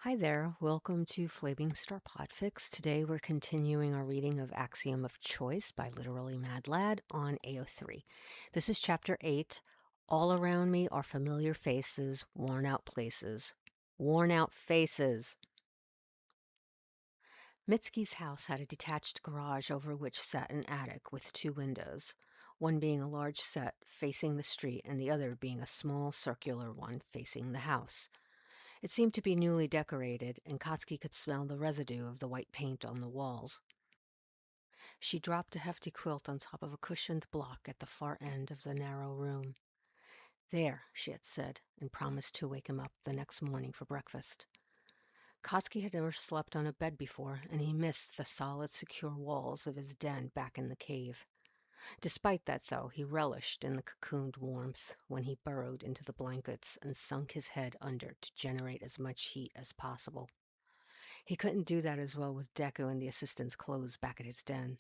Hi there, welcome to Flaming Star Podfics. Today we're continuing our reading of Axiom of Choice by Literally Mad Lad on AO3. This is Chapter 8. All around me are familiar faces, worn out places. Worn out faces. Mitsuki's house had a detached garage over which sat an attic with two windows, one being a large set facing the street and the other being a small circular one facing the house. It seemed to be newly decorated, and Katsuki could smell the residue of the white paint on the walls. She dropped a hefty quilt on top of a cushioned block at the far end of the narrow room. There, she had said, and promised to wake him up the next morning for breakfast. Katsuki had never slept on a bed before, and he missed the solid, secure walls of his den back in the cave. Despite that, though, he relished in the cocooned warmth when he burrowed into the blankets and sunk his head under to generate as much heat as possible. He couldn't do that as well with Deku and the assistant's clothes back at his den.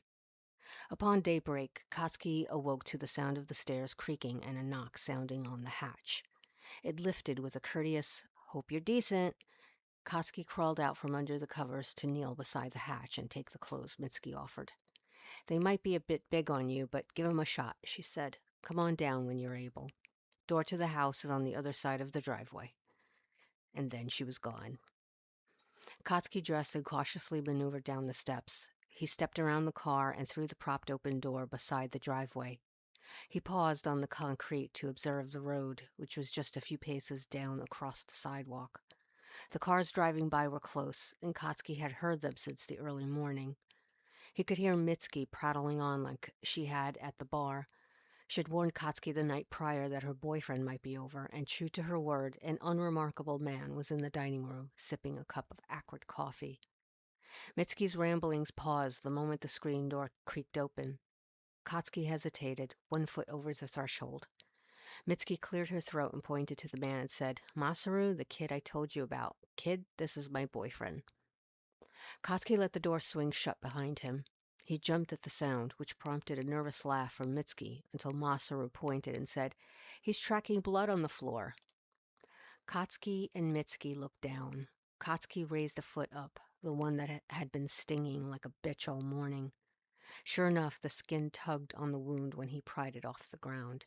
Upon daybreak, Katsuki awoke to the sound of the stairs creaking and a knock sounding on the hatch. It lifted with a courteous, "Hope you're decent." Katsuki crawled out from under the covers to kneel beside the hatch and take the clothes Mitsuki offered. "They might be a bit big on you, but give 'em a shot," she said. "Come on down when you're able. Door to the house is on the other side of the driveway." And then she was gone. Katsuki dressed and cautiously maneuvered down the steps. He stepped around the car and through the propped open door beside the driveway. He paused on the concrete to observe the road, which was just a few paces down across the sidewalk. The cars driving by were close, and Katsuki had heard them since the early morning. He could hear Mitsuki prattling on like she had at the bar. She had warned Katsuki the night prior that her boyfriend might be over, and true to her word, an unremarkable man was in the dining room, sipping a cup of acrid coffee. Mitsuki's ramblings paused the moment the screen door creaked open. Katsuki hesitated, one foot over the threshold. Mitsuki cleared her throat and pointed to the man and said, "Masaru, the kid I told you about. Kid, this is my boyfriend." Katsuki let the door swing shut behind him. He jumped at the sound, which prompted a nervous laugh from Mitsuki until Masaru pointed and said, "He's tracking blood on the floor." Katsuki and Mitsuki looked down. Katsuki raised a foot up, the one that had been stinging like a bitch all morning. Sure enough, the skin tugged on the wound when he pried it off the ground.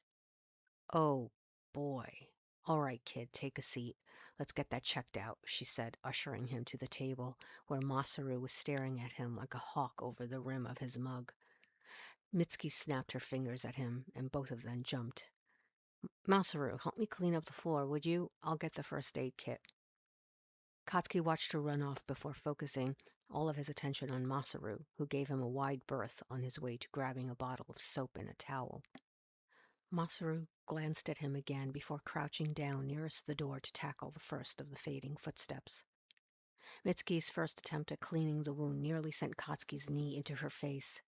"Oh, boy. All right, kid, take a seat. Let's get that checked out," she said, ushering him to the table where Masaru was staring at him like a hawk over the rim of his mug. Mitsuki snapped her fingers at him, and both of them jumped. "Masaru, help me clean up the floor, would you? I'll get the first aid kit." Katsuki watched her run off before focusing all of his attention on Masaru, who gave him a wide berth on his way to grabbing a bottle of soap and a towel. Masaru glanced at him again before crouching down nearest the door to tackle the first of the fading footsteps. Mitsuki's first attempt at cleaning the wound nearly sent Katsuki's knee into her face.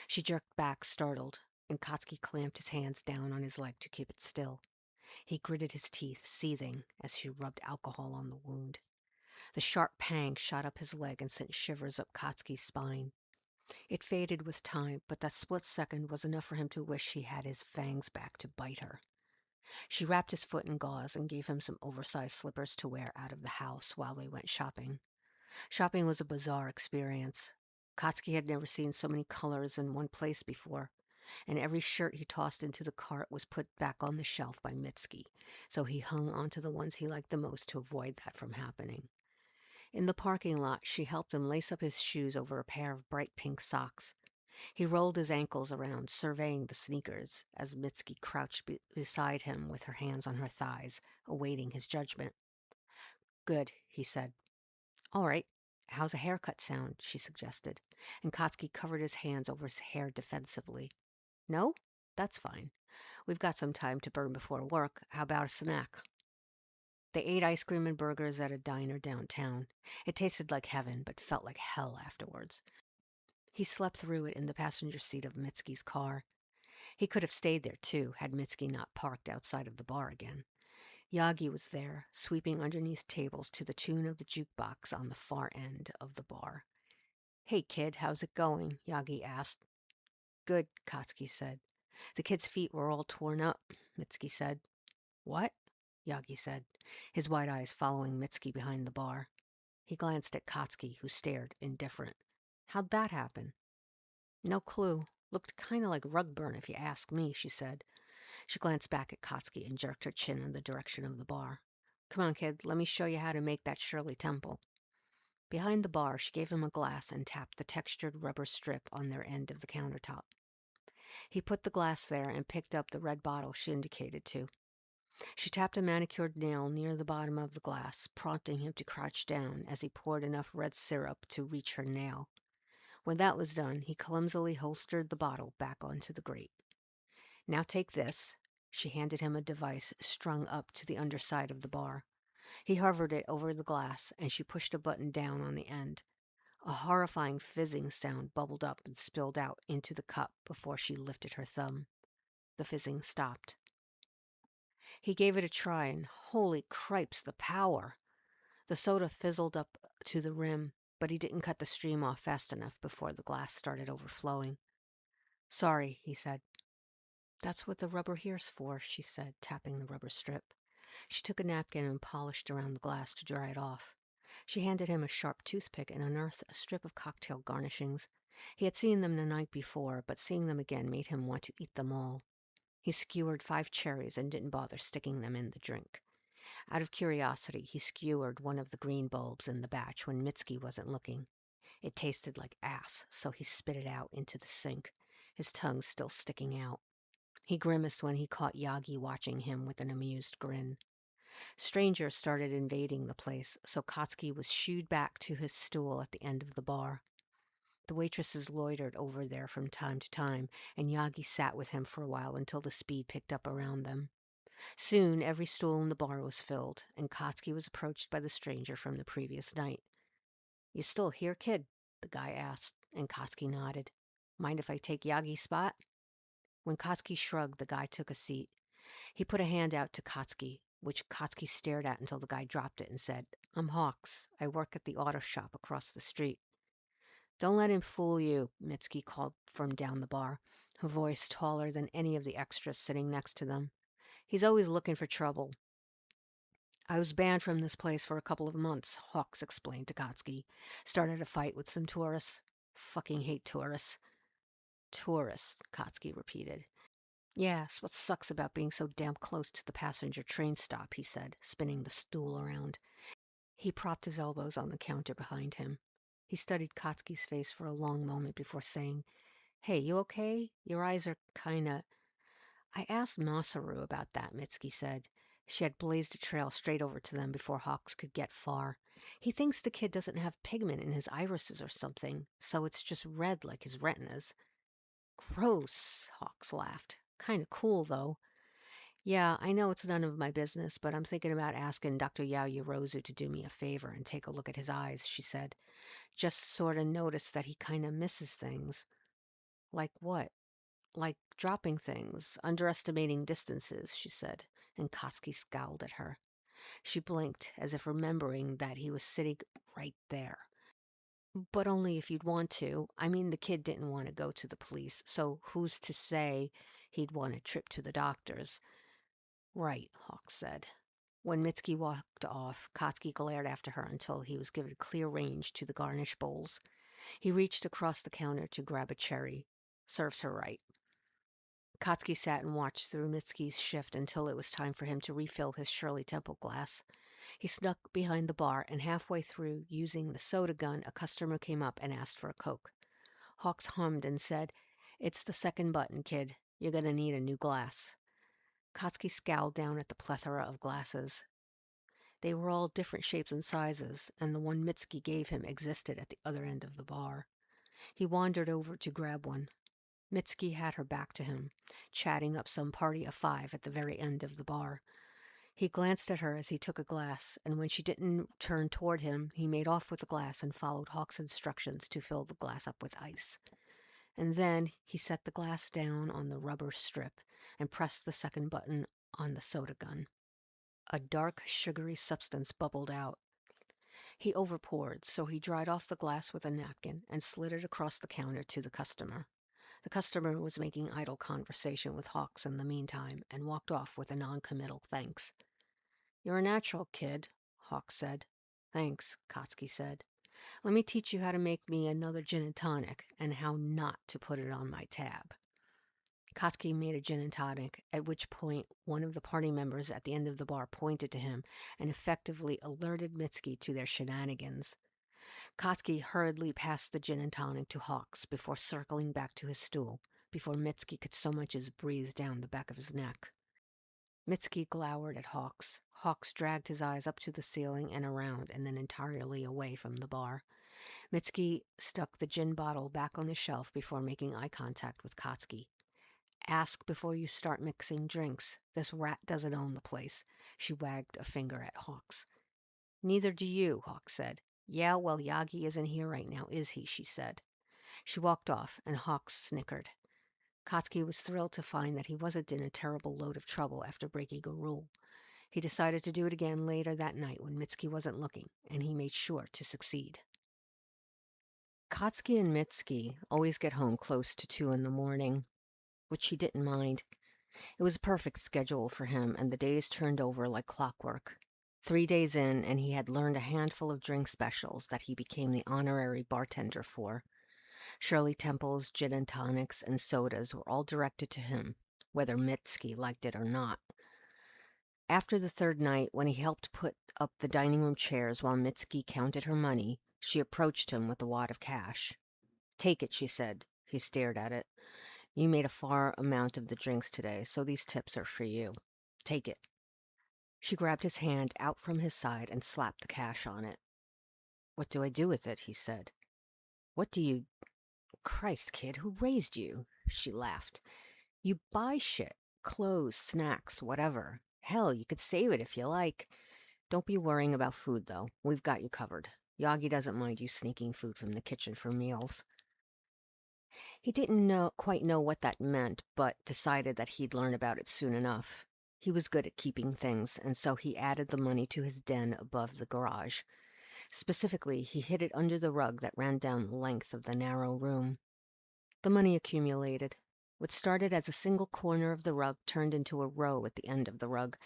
She jerked back, startled, and Katsuki clamped his hands down on his leg to keep it still. He gritted his teeth, seething, as she rubbed alcohol on the wound. The sharp pang shot up his leg and sent shivers up Katsuki's spine. It faded with time, but that split second was enough for him to wish he had his fangs back to bite her. She wrapped his foot in gauze and gave him some oversized slippers to wear out of the house while they went shopping. Shopping was a bizarre experience. Katsuki had never seen so many colors in one place before, and every shirt he tossed into the cart was put back on the shelf by Mitsuki, so he hung onto the ones he liked the most to avoid that from happening. In the parking lot, she helped him lace up his shoes over a pair of bright pink socks. He rolled his ankles around, surveying the sneakers, as Mitsuki crouched beside him with her hands on her thighs, awaiting his judgment. "Good," he said. "All right. How's a haircut sound?" she suggested, and Katsuki covered his hands over his hair defensively. "No? That's fine. We've got some time to burn before work. How about a snack?" They ate ice cream and burgers at a diner downtown. It tasted like heaven, but felt like hell afterwards. He slept through it in the passenger seat of Mitsuki's car. He could have stayed there, too, had Mitsuki not parked outside of the bar again. Yagi was there, sweeping underneath tables to the tune of the jukebox on the far end of the bar. "Hey, kid, how's it going?" Yagi asked. "Good," Katsuki said. "The kid's feet were all torn up," Mitsuki said. "What?" Yagi said, his wide eyes following Mitsuki behind the bar. He glanced at Katsuki, who stared, indifferent. How'd that happen? No clue. Looked kind of like rug burn, if you ask me, she said. She glanced back at Katsuki and jerked her chin in the direction of the bar. Come on, kid, let me show you how to make that Shirley Temple. Behind the bar, she gave him a glass and tapped the textured rubber strip on their end of the countertop. He put the glass there and picked up the red bottle she indicated to. She tapped a manicured nail near the bottom of the glass, prompting him to crouch down as he poured enough red syrup to reach her nail. When that was done, he clumsily holstered the bottle back onto the grate. Now take this. She handed him a device strung up to the underside of the bar. He hovered it over the glass, and she pushed a button down on the end. A horrifying fizzing sound bubbled up and spilled out into the cup before she lifted her thumb. The fizzing stopped. He gave it a try, and holy cripes, the power! The soda fizzled up to the rim, but he didn't cut the stream off fast enough before the glass started overflowing. Sorry, he said. That's what the rubber here's for, she said, tapping the rubber strip. She took a napkin and polished around the glass to dry it off. She handed him a sharp toothpick and unearthed a strip of cocktail garnishings. He had seen them the night before, but seeing them again made him want to eat them all. He skewered 5 cherries and didn't bother sticking them in the drink. Out of curiosity, he skewered one of the green bulbs in the batch when Mitsuki wasn't looking. It tasted like ass, so he spit it out into the sink, his tongue still sticking out. He grimaced when he caught Yagi watching him with an amused grin. Strangers started invading the place, so Katsuki was shooed back to his stool at the end of the bar. The waitresses loitered over there from time to time, and Yagi sat with him for a while until the speed picked up around them. Soon, every stool in the bar was filled, and Katsuki was approached by the stranger from the previous night. You still here, kid? The guy asked, and Katsuki nodded. Mind if I take Yagi's spot? When Katsuki shrugged, the guy took a seat. He put a hand out to Katsuki, which Katsuki stared at until the guy dropped it and said, I'm Hawks. I work at the auto shop across the street. Don't let him fool you, Mitsuki called from down the bar, her voice taller than any of the extras sitting next to them. He's always looking for trouble. I was banned from this place for a couple of months, Hawks explained to Katsuki. Started a fight with some tourists. Fucking hate tourists. Tourists, Katsuki repeated. Yes, what sucks about being so damn close to the passenger train stop, he said, spinning the stool around. He propped his elbows on the counter behind him. He studied Katsuki's face for a long moment before saying, Hey, you okay? Your eyes are kinda... I asked Masaru about that, Mitsuki said. She had blazed a trail straight over to them before Hawks could get far. He thinks the kid doesn't have pigment in his irises or something, so it's just red like his retinas. Gross, Hawks laughed. Kinda cool, though. Yeah, I know it's none of my business, but I'm thinking about asking Dr. Yaoyorozu to do me a favor and take a look at his eyes, she said. Just sort of noticed that he kind of misses things. Like what? Like dropping things, underestimating distances, she said, and Koski scowled at her. She blinked, as if remembering that he was sitting right there. But only if you'd want to. I mean, the kid didn't want to go to the police, so who's to say he'd want a trip to the doctors? Right, Hawk said. When Mitsuki walked off, Katsuki glared after her until he was given clear range to the garnish bowls. He reached across the counter to grab a cherry. Serves her right. Katsuki sat and watched through Mitsuki's shift until it was time for him to refill his Shirley Temple glass. He snuck behind the bar, and halfway through using the soda gun, a customer came up and asked for a Coke. Hawks hummed and said, It's the second button, kid. You're gonna need a new glass. Katsuki scowled down at the plethora of glasses. They were all different shapes and sizes, and the one Mitsuki gave him existed at the other end of the bar. He wandered over to grab one. Mitsuki had her back to him, chatting up some party of 5 at the very end of the bar. He glanced at her as he took a glass, and when she didn't turn toward him, he made off with the glass and followed Hawk's instructions to fill the glass up with ice. And then he set the glass down on the rubber strip and pressed the second button on the soda gun. A dark, sugary substance bubbled out. He overpoured, so he dried off the glass with a napkin and slid it across the counter to the customer. The customer was making idle conversation with Hawks in the meantime and walked off with a non-committal thanks. You're a natural, kid, Hawks said. Thanks, Katsuki said. Let me teach you how to make me another gin and tonic and how not to put it on my tab. Katsuki made a gin and tonic, at which point one of the party members at the end of the bar pointed to him and effectively alerted Mitsuki to their shenanigans. Katsuki hurriedly passed the gin and tonic to Hawks before circling back to his stool, before Mitsuki could so much as breathe down the back of his neck. Mitsuki glowered at Hawks. Hawks dragged his eyes up to the ceiling and around, and then entirely away from the bar. Mitsuki stuck the gin bottle back on the shelf before making eye contact with Katsuki. Ask before you start mixing drinks. This rat doesn't own the place. She wagged a finger at Hawks. Neither do you, Hawks said. Yeah, well, Yagi isn't here right now, is he? She said. She walked off, and Hawks snickered. Katsuki was thrilled to find that he wasn't in a terrible load of trouble after breaking a rule. He decided to do it again later that night when Mitsuki wasn't looking, and he made sure to succeed. Katsuki and Mitsuki always get home close to 2 in the morning, which he didn't mind. It was a perfect schedule for him, and the days turned over like clockwork. 3 days in, and he had learned a handful of drink specials that he became the honorary bartender for. Shirley Temple's gin and tonics and sodas were all directed to him, whether Mitsuki liked it or not. After the third night, when he helped put up the dining room chairs while Mitsuki counted her money, she approached him with a wad of cash. Take it, she said. He stared at it. You made a far amount of the drinks today, so these tips are for you. Take it. She grabbed his hand out from his side and slapped the cash on it. What do I do with it? He said. What do you... Christ, kid, who raised you? She laughed. You buy shit. Clothes, snacks, whatever. Hell, you could save it if you like. Don't be worrying about food, though. We've got you covered. Yagi doesn't mind you sneaking food from the kitchen for meals. He didn't quite know what that meant, but decided that he'd learn about it soon enough. He was good at keeping things, and so he added the money to his den above the garage. Specifically, he hid it under the rug that ran down the length of the narrow room. The money accumulated. What started as a single corner of the rug turned into a row at the end of the rug,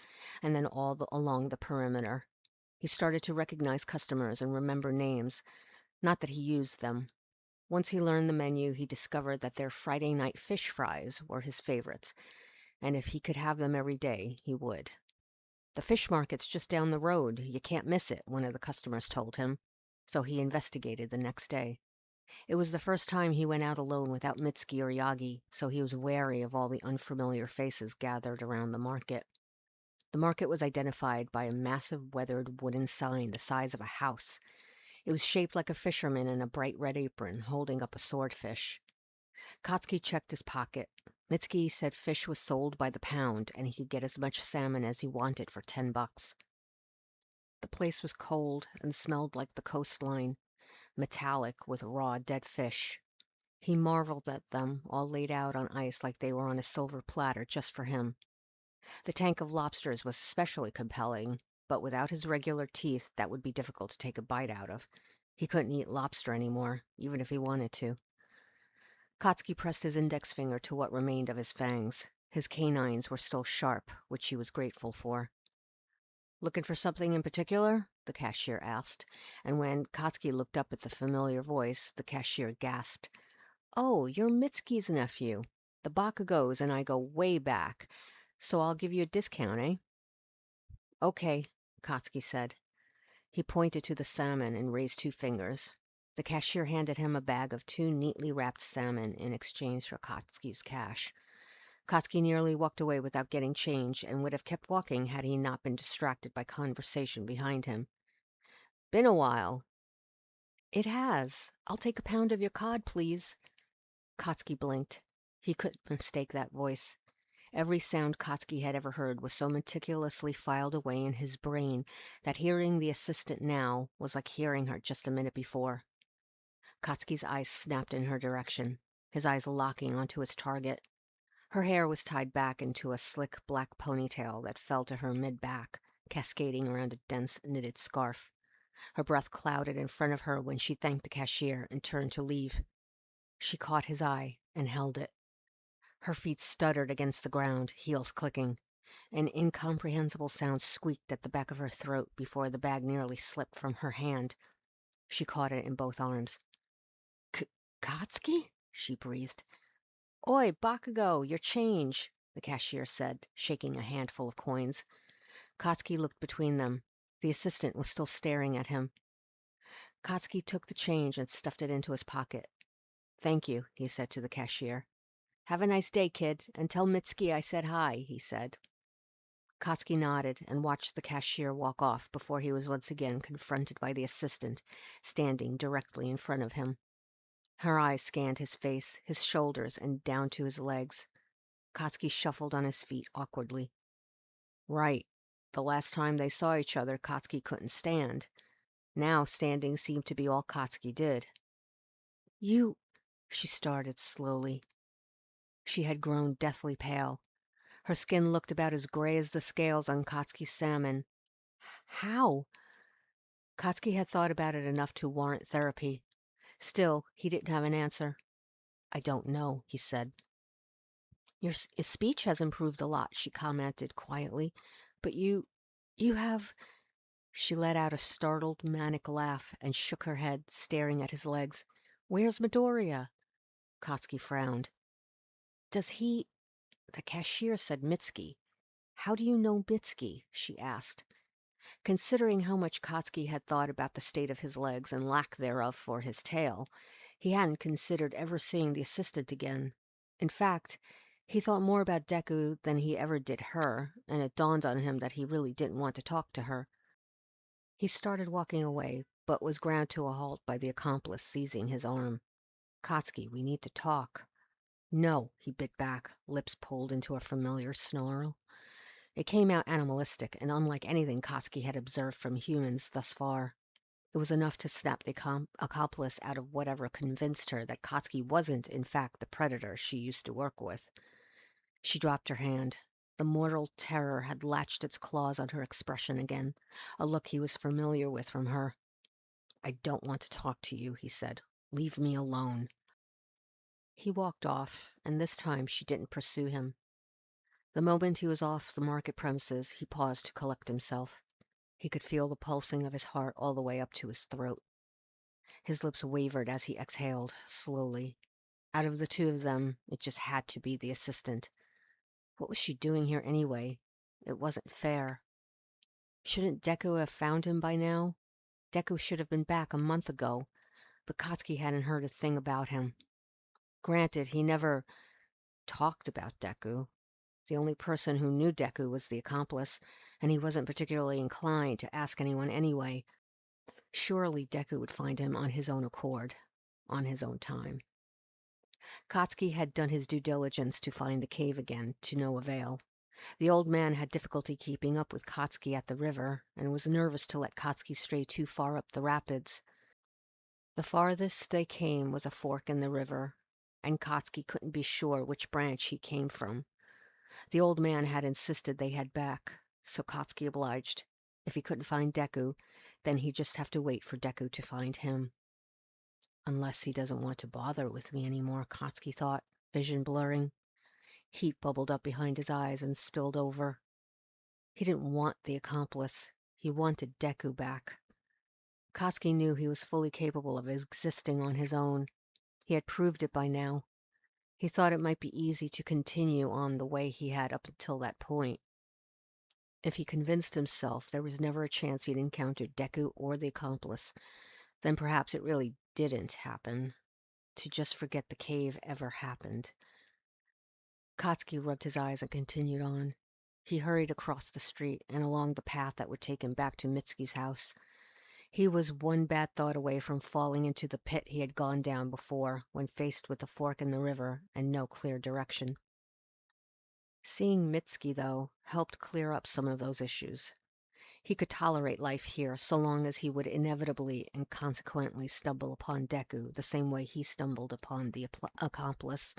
and then along the perimeter. He started to recognize customers and remember names. Not that he used them. Once he learned the menu, he discovered that their Friday night fish fries were his favorites, and if he could have them every day, he would. The fish market's just down the road. You can't miss it, one of the customers told him. So he investigated the next day. It was the first time he went out alone without Mitsuki or Yagi, so he was wary of all the unfamiliar faces gathered around the market. The market was identified by a massive weathered wooden sign the size of a house. It was shaped like a fisherman in a bright red apron, holding up a swordfish. Katsuki checked his pocket. Mitsuki said fish was sold by the pound, and he could get as much salmon as he wanted for $10. The place was cold and smelled like the coastline, metallic with raw dead fish. He marveled at them, all laid out on ice like they were on a silver platter just for him. The tank of lobsters was especially compelling, but without his regular teeth, that would be difficult to take a bite out of. He couldn't eat lobster anymore, even if he wanted to. Katsuki pressed his index finger to what remained of his fangs. His canines were still sharp, which he was grateful for. Looking for something in particular? The cashier asked, and when Katsuki looked up at the familiar voice, the cashier gasped. Oh, you're Mitsuki's nephew. The Bakugos and I go way back, so I'll give you a discount, eh? Okay, Katsuki said. He pointed to the salmon and raised 2 fingers. The cashier handed him a bag of 2 neatly wrapped salmon in exchange for Katsuki's cash. Katsuki nearly walked away without getting change and would have kept walking had he not been distracted by conversation behind him. Been a while. It has. I'll take a pound of your cod, please. Katsuki blinked. He couldn't mistake that voice. Every sound Katsuki had ever heard was so meticulously filed away in his brain that hearing the assistant now was like hearing her just a minute before. Katsuki's eyes snapped in her direction, his eyes locking onto his target. Her hair was tied back into a slick black ponytail that fell to her mid-back, cascading around a dense knitted scarf. Her breath clouded in front of her when she thanked the cashier and turned to leave. She caught his eye and held it. Her feet stuttered against the ground, heels clicking. An incomprehensible sound squeaked at the back of her throat before the bag nearly slipped from her hand. She caught it in both arms. Katsuki? She breathed. Oi, Bakugo, your change, the cashier said, shaking a handful of coins. Katsuki looked between them. The assistant was still staring at him. Katsuki took the change and stuffed it into his pocket. Thank you, he said to the cashier. Have a nice day, kid, and tell Mitsuki I said hi, he said. Katsuki nodded and watched the cashier walk off before he was once again confronted by the assistant, standing directly in front of him. Her eyes scanned his face, his shoulders, and down to his legs. Katsuki shuffled on his feet awkwardly. Right. The last time they saw each other, Katsuki couldn't stand. Now standing seemed to be all Katsuki did. You... she started slowly. She had grown deathly pale. Her skin looked about as gray as the scales on Katsuki's salmon. How? Katsuki had thought about it enough to warrant therapy. Still, he didn't have an answer. I don't know, he said. Your speech has improved a lot, she commented quietly. But you have... She let out a startled, manic laugh and shook her head, staring at his legs. Where's Midoriya? Katsuki frowned. Does he... The cashier said Mitsuki. How do you know Mitsuki? She asked. Considering how much Katsuki had thought about the state of his legs and lack thereof for his tail, he hadn't considered ever seeing the assistant again. In fact, he thought more about Deku than he ever did her, and it dawned on him that he really didn't want to talk to her. He started walking away, but was ground to a halt by the accomplice seizing his arm. Katsuki, we need to talk. No, he bit back, lips pulled into a familiar snarl. It came out animalistic and unlike anything Katsuki had observed from humans thus far. It was enough to snap the accomplice out of whatever convinced her that Katsuki wasn't, in fact, the predator she used to work with. She dropped her hand. The mortal terror had latched its claws on her expression again, a look he was familiar with from her. I don't want to talk to you, he said. Leave me alone. He walked off, and this time she didn't pursue him. The moment he was off the market premises, he paused to collect himself. He could feel the pulsing of his heart all the way up to his throat. His lips wavered as he exhaled, slowly. Out of the two of them, it just had to be the assistant. What was she doing here anyway? It wasn't fair. Shouldn't Deku have found him by now? Deku should have been back a month ago, but Katsuki hadn't heard a thing about him. Granted, he never talked about Deku. The only person who knew Deku was the accomplice, and he wasn't particularly inclined to ask anyone anyway. Surely Deku would find him on his own accord, on his own time. Katsuki had done his due diligence to find the cave again, to no avail. The old man had difficulty keeping up with Katsuki at the river, and was nervous to let Katsuki stray too far up the rapids. The farthest they came was a fork in the river, and Katsuki couldn't be sure which branch he came from. The old man had insisted they head back, so Katsuki obliged. If he couldn't find Deku, then he'd just have to wait for Deku to find him. Unless he doesn't want to bother with me anymore, Katsuki thought, vision blurring. Heat bubbled up behind his eyes and spilled over. He didn't want the accomplice. He wanted Deku back. Katsuki knew he was fully capable of existing on his own. He had proved it by now. He thought it might be easy to continue on the way he had up until that point. If he convinced himself there was never a chance he'd encounter Deku or the accomplice, then perhaps it really didn't happen. To just forget the cave ever happened. Katsuki rubbed his eyes and continued on. He hurried across the street and along the path that would take him back to Mitsuki's house. He was one bad thought away from falling into the pit he had gone down before, when faced with a fork in the river and no clear direction. Seeing Mitsuki, though, helped clear up some of those issues. He could tolerate life here so long as he would inevitably and consequently stumble upon Deku the same way he stumbled upon the accomplice.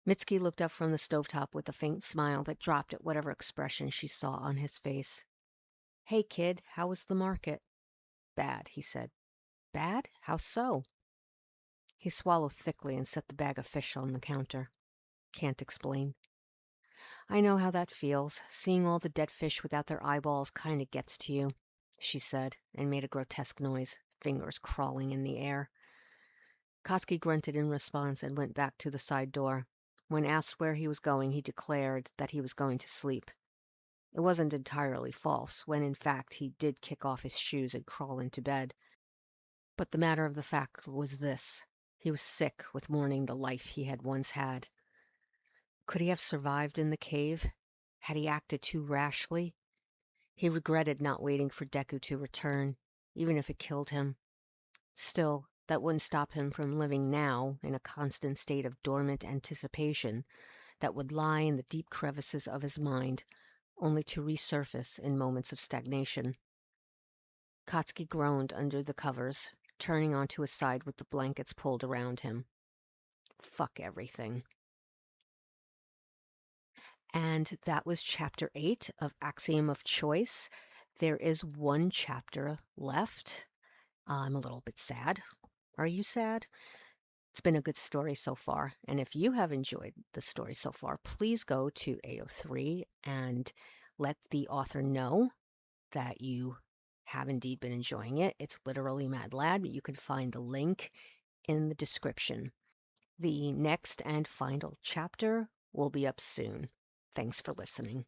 Mitsuki looked up from the stovetop with a faint smile that dropped at whatever expression she saw on his face. Hey, kid, how was the market? Bad, he said. Bad? How so? He swallowed thickly and set the bag of fish on the counter. Can't explain. I know how that feels. Seeing all the dead fish without their eyeballs kind of gets to you, she said, and made a grotesque noise, fingers crawling in the air. Katsuki grunted in response and went back to the side door. When asked where he was going, he declared that he was going to sleep. It wasn't entirely false, when in fact he did kick off his shoes and crawl into bed. But the matter of the fact was this: he was sick with mourning the life he had once had. Could he have survived in the cave? Had he acted too rashly? He regretted not waiting for Deku to return, even if it killed him. Still, that wouldn't stop him from living now in a constant state of dormant anticipation that would lie in the deep crevices of his mind, only to resurface in moments of stagnation. Katsuki groaned under the covers, turning onto his side with the blankets pulled around him. Fuck everything. And that was chapter 8 of Axiom of Choice. There is one chapter left. I'm a little bit sad. Are you sad? It's been a good story so far. And if you have enjoyed the story so far, please go to AO3 and let the author know that you have indeed been enjoying it. It's literally Mad Lad, but you can find the link in the description. The next and final chapter will be up soon. Thanks for listening.